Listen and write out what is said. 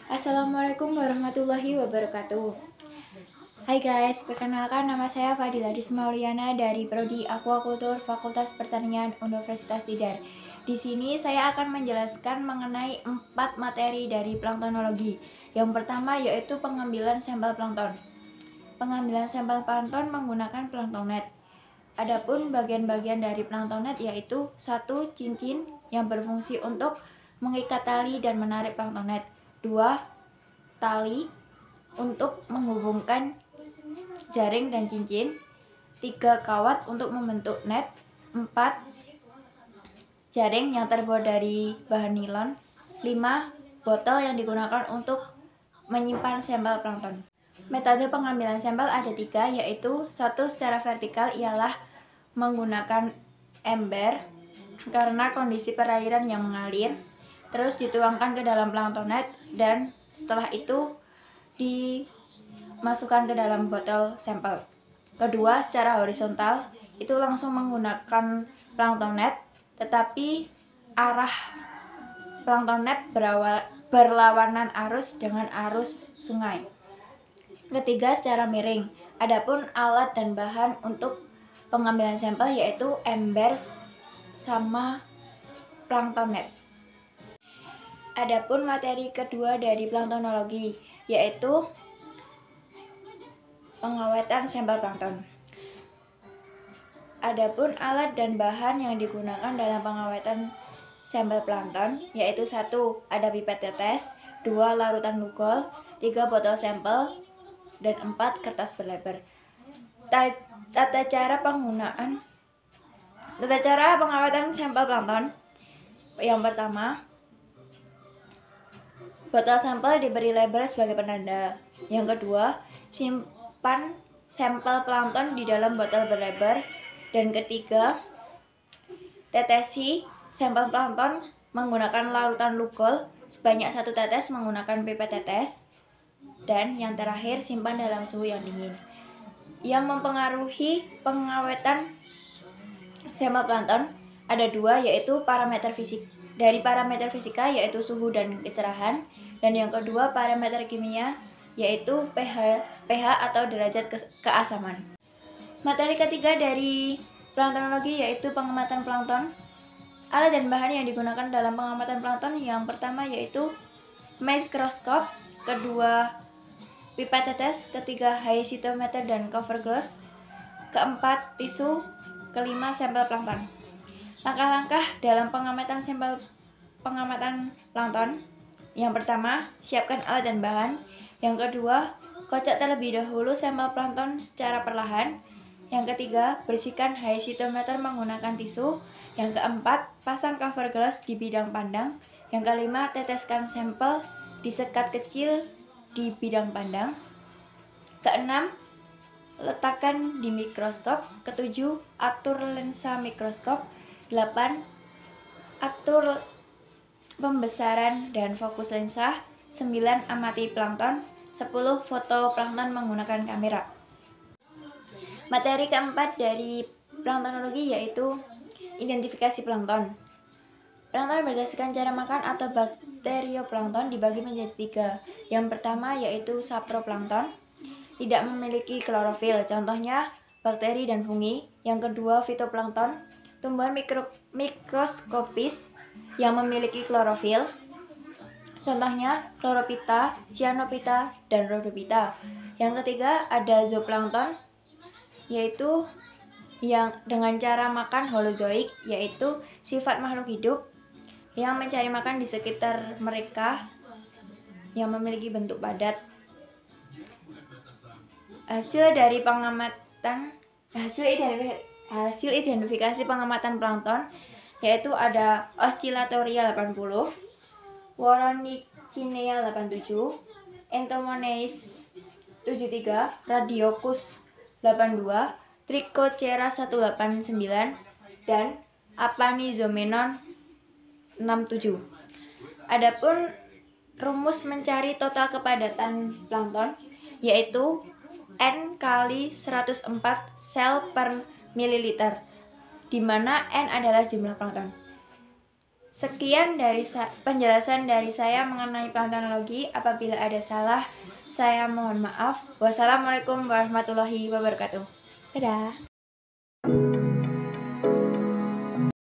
Assalamualaikum warahmatullahi wabarakatuh. Hai guys, perkenalkan nama saya Fadila Dismauliana dari Prodi Aquacultur Fakultas Pertanian Universitas Tidar. Di sini saya akan menjelaskan mengenai 4 materi dari planktonologi. Yang pertama yaitu pengambilan sampel plankton. Pengambilan sampel plankton menggunakan planktonet. Adapun bagian-bagian dari planktonet yaitu 1. Cincin yang berfungsi untuk mengikat tali dan menarik planktonet. 2. Tali untuk menghubungkan jaring dan cincin. 3. Kawat untuk membentuk net. 4. Jaring yang terbuat dari bahan nilon. 5. Botol yang digunakan untuk menyimpan sampel plankton. Metode pengambilan sampel ada 3, yaitu 1. Secara vertikal ialah menggunakan ember karena kondisi perairan yang mengalir, terus dituangkan ke dalam planktonet dan setelah itu dimasukkan ke dalam botol sampel. Kedua, secara horizontal itu langsung menggunakan planktonet, tetapi arah planktonet berlawanan arus dengan arus sungai. Ketiga, secara miring. Adapun alat dan bahan untuk pengambilan sampel yaitu ember sama planktonet. Adapun materi kedua dari planktonologi yaitu pengawetan sampel plankton. Adapun alat dan bahan yang digunakan dalam pengawetan sampel plankton yaitu 1. Ada pipet tetes, 2. Larutan lugol, 3. Botol sampel, dan 4. Kertas berlebar. Tata cara pengawetan sampel plankton. Yang pertama, botol sampel diberi label sebagai penanda. Yang kedua, simpan sampel plankton di dalam botol berlebar. Dan ketiga, tetesi sampel plankton menggunakan larutan lugol sebanyak 1 tetes menggunakan pipet tetes. Dan yang terakhir, simpan dalam suhu yang dingin. Yang mempengaruhi pengawetan sampel plankton ada 2, yaitu parameter fisik. Dari parameter fisika yaitu suhu dan kecerahan, dan yang kedua parameter kimia yaitu pH atau derajat keasaman. Materi ketiga dari planktonologi yaitu pengamatan plankton. Alat dan bahan yang digunakan dalam pengamatan plankton yang pertama yaitu mikroskop, kedua pipet tetes, ketiga hygrometer dan cover glass, keempat tisu, kelima sampel plankton. Langkah-langkah dalam pengamatan plankton. Yang pertama, siapkan alat dan bahan. Yang kedua, kocok terlebih dahulu sampel plankton secara perlahan. Yang ketiga, bersihkan hygrometer menggunakan tisu. Yang keempat, pasang cover glass di bidang pandang. Yang kelima, teteskan sampel di sekat kecil di bidang pandang. Keenam, letakkan di mikroskop. Ketujuh, atur lensa mikroskop. 8. Atur pembesaran dan fokus lensa. 9. Amati plankton. 10. Foto plankton menggunakan kamera. Materi keempat dari planktonologi yaitu identifikasi plankton. Plankton berdasarkan cara makan atau bakterioplankton dibagi menjadi 3. Yang pertama yaitu saproplankton, tidak memiliki klorofil, contohnya bakteri dan fungi. Yang kedua fitoplankton, tumbuhan mikroskopis yang memiliki klorofil, contohnya chlorophyta, cyanophyta, dan rhodophyta. Yang ketiga ada zooplankton, yaitu yang dengan cara makan holozoik, yaitu sifat makhluk hidup yang mencari makan di sekitar mereka yang memiliki bentuk padat. Hasil identifikasi pengamatan plankton yaitu ada Oscillatoria 80, Woronicinea 87, Entomones 73, Radiochus 82, Trichoceras 189, dan Apanizomenon 67. Adapun rumus mencari total kepadatan plankton yaitu N kali 104 sel per mililiter, di mana N adalah jumlah plankton. Sekian dari penjelasan dari saya mengenai planktologi. Apabila ada salah, saya mohon maaf. Wassalamualaikum warahmatullahi wabarakatuh. Dadah.